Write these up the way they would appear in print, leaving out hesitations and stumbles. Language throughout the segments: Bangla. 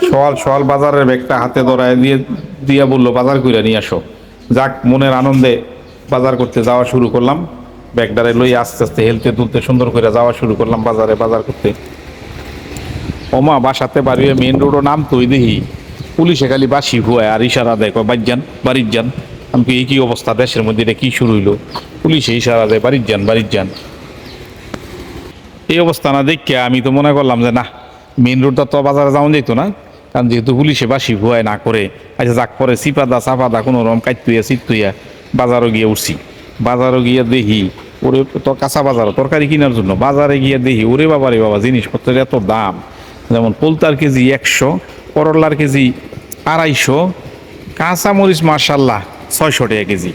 সওয়াল সওয়াল বাজারের ব্যাগটা হাতে ধরায় দিয়া বললো বাজার কইরা নিয়ে আসো। যাক, মনের আনন্দে বাজার করতে যাওয়া শুরু করলাম। ব্যাগটারে লই আস্তে আস্তে হেলতে তুলতে সুন্দর করে যাওয়া শুরু করলাম বাজারে বাজার করতে। ওমা বাসাতে বাড়িয়ে মেন রোডও নাম তুই দেখি পুলিশে খালি বাসি হুয়ায় আর ইশারা দেয়, বাড়ির যান বাড়ির যান। আমি এই কি অবস্থা দেশের মধ্যে, এটা কি শুরু হইলো? পুলিশে ইশারা দেয় বাড়ির যান বাড়ির যান। এই অবস্থা না দেখে আমি তো মনে করলাম যে না, মেন রোডটা তো বাজারে যাওয়া যেত না, কারণ যেহেতু পুলিশে বাসি ভুয়ায় না করে। আচ্ছা যাক, পরে চিপাদা চাপাদা কোনো রকম কাইতুইয়া চিতুইয়া বাজারও গিয়ে উঠছি। বাজারও গিয়ে দেখি ওরে তো কাঁচা বাজার তরকারি কেনার জন্য বাজারে গিয়ে দেখি ওরে বাবা রে বাবা, জিনিসপত্রের এত দাম। যেমন পোলতার কেজি 100, করলার কেজি 250, কাঁচামরিচ মার্শাল্লাহ 600 টাকা কেজি।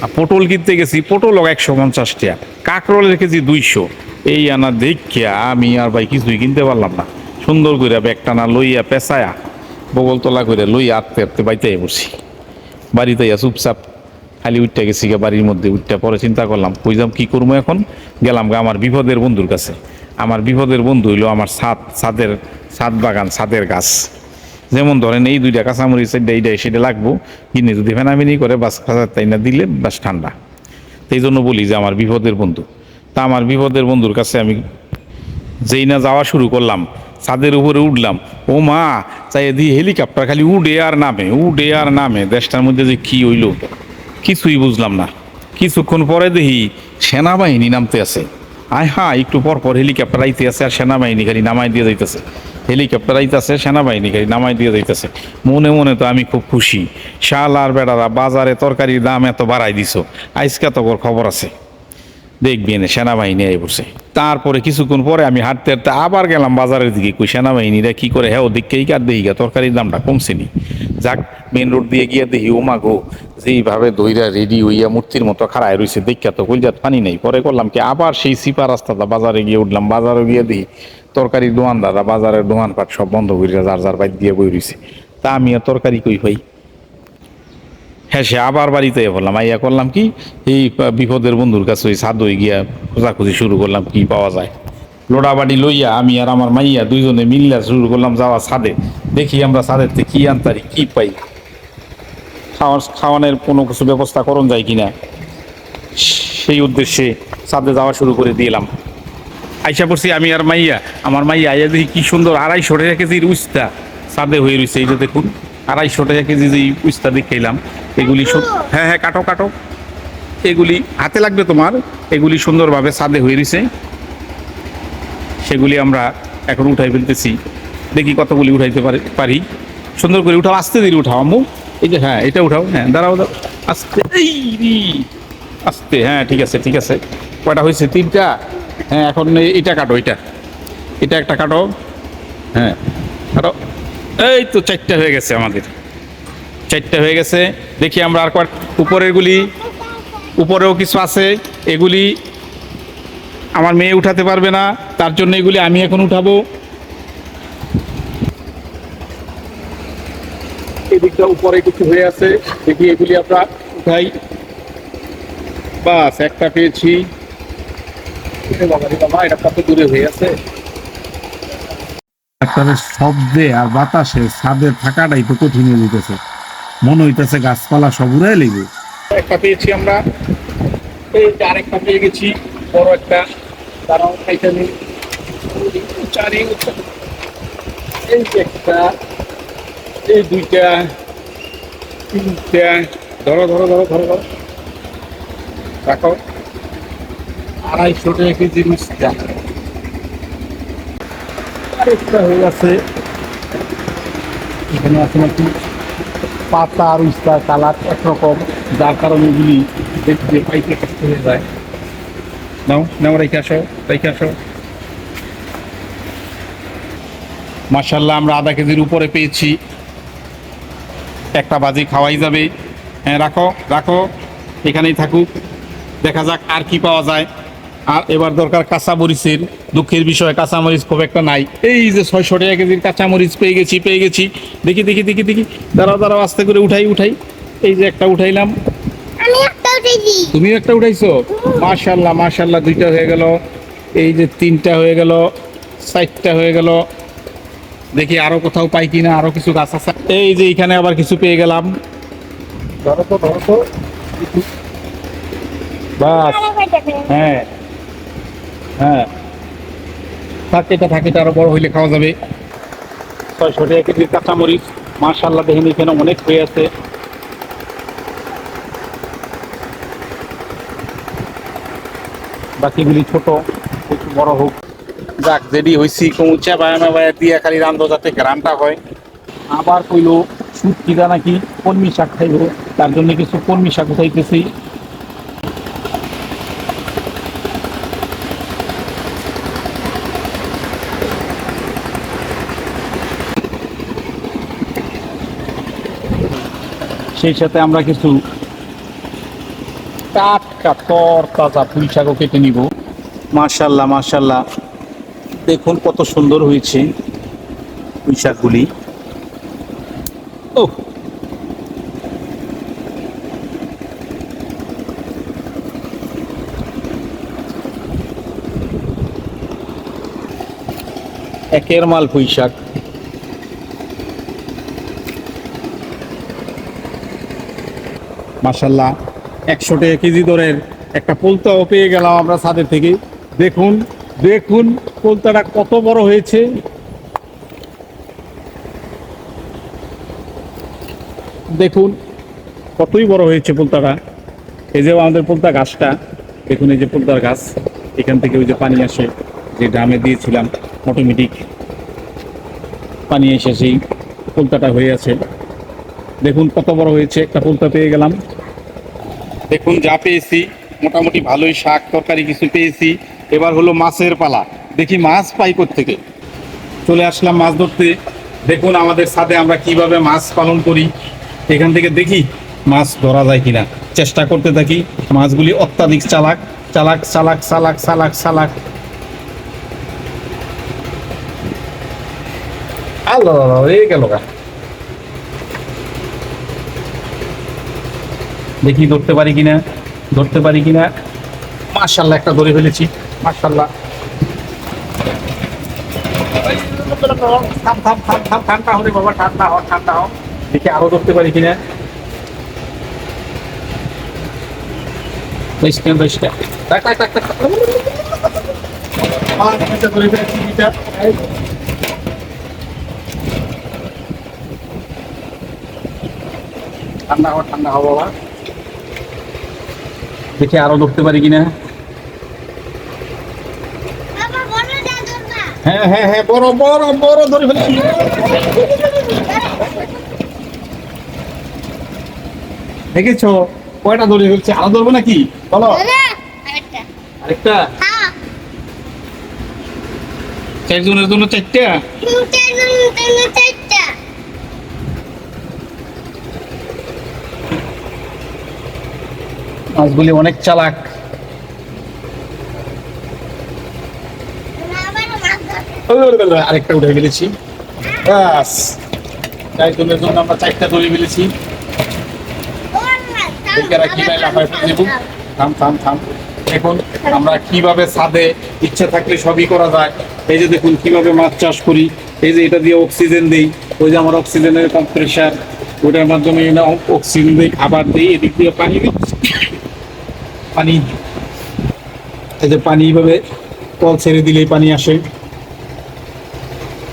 আর পটল কিনতে গেছি, পটল 150 টাকা, কাঁকরোলের কেজি 200। এই আনা দেখিয়া আমি আর ভাই কিছুই কিনতে পারলাম না। সুন্দর করে ব্যাগটা না লইয়া পেঁচায়া বগলতলা করে লইয়া আটতে আটতে বাইতে বসি। বাড়িতে চুপচাপ খালি উঠতে গেছি গা বাড়ির মধ্যে। উঠতে পরে চিন্তা করলাম কই যাম, কি করবো এখন। গেলাম গা আমার বিপদের বন্ধুর কাছে। আমার বিপদের বন্ধু হইলো আমার ছাদ বাগান, ছাদের গাছ। যেমন ধরেন এই 2টা কাঁচামরিচ এইটা সেটা লাগবো, কিনে যদি ফেনাফেনি করে বাস খাজার তাই না দিলে বাস ঠান্ডা। সেই জন্য বলি যে আমার বিপদের বন্ধু। তা আমার বিপদের বন্ধুর কাছে আমি যেই না যাওয়া শুরু করলাম, ছাদের উপরে উঠলাম, ও মা চাই দিয়ে হেলিকপ্টার খালি উডে আর নামে উডে আর নামে। দেশটার মধ্যে যে কি হইলো কিছুই বুঝলাম না। কিছুক্ষণ পরে দেখি সেনাবাহিনী নামতে আছে। আয় হ্যাঁ, একটু পর পর হেলিকপ্টার আইতে আছে আর সেনাবাহিনী খালি নামাই দিয়ে যাইতেছে। হেলিকপ্টার আইতেছে, সেনাবাহিনী খালি নামাই দিয়ে যাইতেছে। মনে মনে তো আমি খুব খুশি। শাল আর বেড়ারা বাজারে তরকারির দাম এত বাড়াই দিছ, আজকে তো খবর আছে, দেখবি না সেনাবাহিনী আই পড়ছে। তারপরে কিছুক্ষণ পরে আমি হাঁটতে হাঁটতে আবার গেলাম বাজারের দিকে, কই সেনাবাহিনীরা কি করে হ্যাঁ দেখেই কার দেখি গা তরকারির দামটা কমছে নি। যাক, মেন রোড দিয়ে গিয়ে দেখি ওমা গো, যেইভাবে দইরা রেডি হইয়া মূর্তির মতো খাড়ায় রয়েছে দেখা তো কইজাত পানি নেই। পরে করলাম কি আবার সেই সিপা রাস্তাটা বাজারে গিয়ে উঠলাম। বাজারে গিয়ে দেখি তরকারির দোকানদাররা বাজারের দোকানপাট সব বন্ধ করিয়া যার যার বাইর দিয়ে বই রয়েছে। তা আমি আর তরকারি কই পাই। হ্যাঁ, সে আবার বাড়িতে বললাম, আইয়া করলাম কি এই বিপদের বন্ধুর কাছে ওই ছাদ হয়ে গিয়া খোঁজাখুঁজি শুরু করলাম কি পাওয়া যায়। লোড়াবাড়ি লইয়া আমি আর আমার মাইয়া দুইজনে মিল্লা শুরু করলাম যাওয়া ছাদে। দেখি আমরা ছাদের থেকে কি আনতারি কি পাই, খাওয়ানোর কোনো কিছু ব্যবস্থা করণ যায় কিনা। সেই উদ্দেশ্যে ছাদে যাওয়া শুরু করে দিলাম। আইসা পড়ছি আমি আর মাইয়া। আমার মাইয়া আইয়া দেখি কি সুন্দর 250 টাকা কেজির উস্তা ছাদে হয়ে রয়েছে। এই যে দেখুন 250 টাকা কেজি যে উস্তা দেখাইলাম, এগুলি হ্যাঁ হ্যাঁ কাটো কাটো, এগুলি হাতে লাগবে তোমার। এগুলি সুন্দরভাবে ছাদে হয়ে রয়েছে, সেগুলি আমরা এখন উঠাই ফেলতেছি। দেখি কতগুলি উঠাইতে পারি। সুন্দর করে উঠাও, আস্তে ধীরে উঠাও আম্মু। এই যে হ্যাঁ এটা উঠাও, হ্যাঁ দাঁড়াও দাঁড়াও, আস্তে আস্তে, হ্যাঁ ঠিক আছে ঠিক আছে। কয়টা হয়েছে? 3টা। হ্যাঁ এখন এটা কাটো, এটা একটা কাটো, হ্যাঁ কাটো। এই তো 4টা হয়ে গেছে, আমাদের 4টা হয়ে গেছে। দেখি আমরা আর উপরেরগুলি, উপরেও কিছু আছে, এগুলি আমার মেয়ে উঠাতে পারবে না, তার জন্য এগুলি আমি এখন উঠাবো। এদিকটা উপরে কিছু হয়ে আছে, দেখি এগুলি আমরা উঠাই। বাস একটা পেয়েছি। বাবা এটা কত দূরে হয়ে আছে। শব্দে আর বাতাসে ছাদে থাকাটাই তো কঠিন হয়ে যেতেছে, মনে হইতেছে গাছপালা সব উড়াই লেগে। একটা পেয়েছি আমরা, এই আরেকটা পেয়ে গেছি বড় একটা। তারাও খাইতে নেই, এই যে একটা, এই 2টা 3টা, ধরো ধরো ধরো ধরো ধরো রাখো। 250 টাকা কেজির উস্তা। আরেকটা হয়ে গেছে, এখানে আছে নাকি পাতা আর উস্তার কালার একরকম, যার কারণে এগুলি দেখতে পাইতে কষ্ট হয়ে যায়। নাও নাও, রেখে আসো রেখে আসো। মাশাআল্লাহ আমরা 1/2 কেজির উপরে পেয়েছি। একটা বাজি খাওয়াই যাবে। হ্যাঁ রাখো রাখো, এখানেই থাকুক, দেখা যাক আর কি পাওয়া যায়। আর এবার দরকার কাঁচামরিচের। দুঃখের বিষয় কাঁচামরিচ খুব একটা নাই। এই যে 600 টাকা কেজির কাঁচামরিচ পেয়ে গেছি। দেখি দেখি দেখি দেখি, দাঁড়াও দাঁড়াও, আস্তে করে উঠাই। এই যে একটা উঠাইলাম। তুমিও একটা উঠাইছো? মাশাআল্লাহ মাশাআল্লাহ, 2টা হয়ে গেল। এই যে 3টা হয়ে গেল, 4টা হয়ে গেল, দেখি আরো কোথাও পাই কিনা, আরো কিছু গাছ আছে। এই যে এখানে আবার কিছু পেয়ে গেলাম। ধরো তো ধরো তো। বাস, হ্যাঁ হ্যাঁ, থাকে এটা আরো বড় হইলে খাওয়া যাবে। 600 টাকা কেজি কাঁচামরিচ, মাশাআল্লাহ দেখেন এখানে অনেক হয়ে আছে। বাকিগুলি ছোট, একটু বড় হোক। যাক, যেদি হয়েছি কমুচা বায়া দিয়া খালি রান্ধো যাতে গ্রামটা হয়। আবার কইলো সুটকিরা নাকি কলমি শাক খাইব, তার জন্য কিছু কলমি শাক উঠাইতেছি। সেই সাথে আমরা কিছু টাটকা তর তাজা পুঁই শাকও কেটে নিব। মাশাআল্লাহ মাশাআল্লাহ, দেখুন কত সুন্দর হয়েছে পুঁই শাকগুলি। ও একের মাল পুঁই শাক। মাশাআল্লাহ, 100 টাকা কেজি দরের একটা পোলতাও পেয়ে গেলাম আমরা ছাদের থেকে। দেখুন দেখুন পোলতাটা কত বড় হয়েছে। দেখুন কতই বড় হয়েছে পোলতাটা। এই যে আমাদের পোলতা গাছটা, দেখুন এই যে পোলতার গাছ, এখান থেকে ওই যে পানি আসে, যে ড্রামে দিয়েছিলাম অটোমেটিক পানি এসে সেই পোলতাটা হয়ে আছে। দেখুন কত বড় হয়েছে, একটা পোলতা পেয়ে গেলাম। দেখুন যা পেয়েছি মোটামুটি ভালোই, শাক তরকারি কিছু পেয়েছি। এবার হলো মাছের পালা, দেখি মাছ পাই কোত্থেকে। চলে আসলাম মাছ ধরতে। দেখুন আমাদের ছাদে আমরা কিভাবে মাছ পালন করি, এখান থেকে দেখি মাছ ধরা যায় কিনা, চেষ্টা করতে থাকি। মাছগুলি অত্যাধিক চালাক চালাক চালাক চালাক চালাক চালাক। আল্লাহ এই গেল গা। দেখি ধরতে পারি কিনা, ধরতে পারি কিনা। মাশাআল্লাহ একটা ধরে ফেলেছি, মাশাআল্লাহ। থাম থাম থাম থাম, ঠান্ডা হলে বাবা, ঠান্ডা হ ঠান্ডা হ। দেখি আরো ধরতে পারি কিনা। ঠান্ডা হ ঠান্ডা হ বাবা, দেখি আরো ধরতে পারি কিনা। হ্যাঁ হ্যাঁ হ্যাঁ, বড় বড় বড় ধরে ফেলেছি। দেখেছো কয়টা ধরে ফেলছে, আরো ধরবো নাকি বলো? আরেকটা, 4 জনের জন্য 4টা। মাছগুলি অনেক চালাক। আরেকটা উঠে ফেলেছি, ব্যাস 4 জনের জন্য আমরা 4টা ধরে ফেলেছি। থাম থাম থাম। দেখুন আমরা কিভাবে ছাদে ইচ্ছা থাকলে সবই করা যায়। এই যে দেখুন কিভাবে মাছ চাষ করি। এই যে এটা দিয়ে অক্সিজেন দিই, ওই যে আমার অক্সিজেনের কম্প্রেসার, ওটার মাধ্যমে অক্সিজেন দিই, আবার দিই এদিক দিয়ে পানি দিই। পানি, এই যে পানি এইভাবে কল ছেড়ে দিলেই পানি আসে।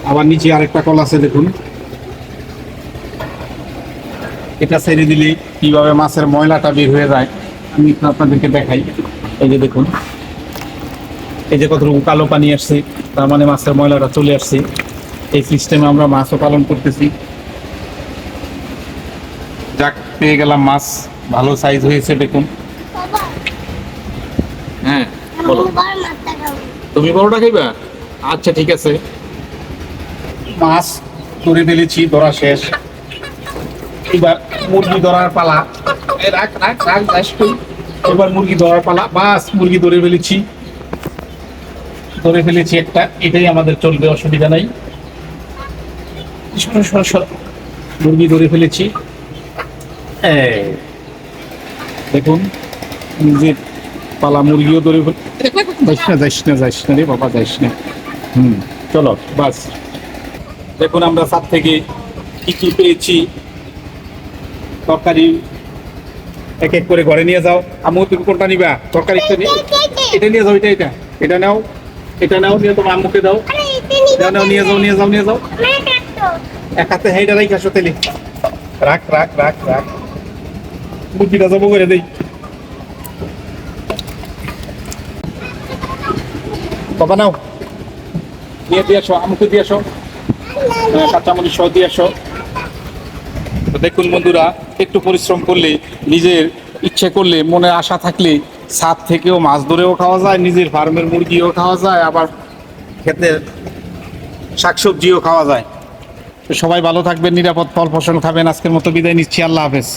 আবার নিচে আরেকটা কল আছে দেখুন, এটা ছেড়ে দিলেই কিভাবে মাছের ময়লাটা বের হয়ে যায় আমি একটু আপনাদেরকে দেখাই। এই যে দেখুন, এই যে কতটুকু কালো পানি আসছে, তার মানে মাছের ময়লাটা চলে আসছে। এই সিস্টেমে আমরা মাছও পালন করতেছি। যাক, পেয়ে গেলাম মাছ, ভালো সাইজ হয়েছে দেখুন। হ্যাঁ বলো, তুমি বড়টা খাইবা? আচ্ছা ঠিক আছে। মাছ ধরে ফেলেছি, ধরা শেষ। এবার মুরগি ধরার পালা। রাখ রাখ রাখ, এবার মুরগি ধরার পালা। বাস, মুরগি ধরে ফেলেছি, ধরে ফেলেছি একটা, এটাই আমাদের চলবে, অসুবিধা নাই। মুরগি ধরে ফেলেছি, দেখুন নিজের পালা। মুরগিও ধরে যাইস না যাইস না যাইস না রে বাবা, যাইস না। চলো বাস। দেখুন আমরা ছাদ থেকে কি কি পেয়েছি। তরকারি এক এক করে ঘরে নিয়ে যাও। আম্মু তুমি কোনটা নিবা? তরকারি এটা নিয়ে যাও, এটা নাও, এটা নাও, নিয়ে তোমার আম্মুকে দাও। নাও নিয়ে যাও, নিয়ে যাও, নিয়ে যাও। এক হাতে হেঁটে রাখি আসো তেলি। রাখ রাখ রাখ রাখ, মুরগিটা যাবো করে দেই। বাবা নাও, নিয়ে দিয়ে আসো, আম্মুকে দিয়ে আসো, কাঁচামরিচ সহ দিয়ে আসো। তো দেখুন বন্ধুরা, একটু পরিশ্রম করলে, নিজের ইচ্ছে করলে, মনে আশা থাকলে ছাদ থেকেও মাছ ধরেও খাওয়া যায়, নিজের ফার্মের মুরগিও খাওয়া যায়, আবার ক্ষেতের শাকসবজিও খাওয়া যায়। তো সবাই ভালো থাকবেন, নিরাপদ ফল ফসল খাবেন। আজকের মতো বিদায় নিচ্ছি, আল্লাহ হাফেজ।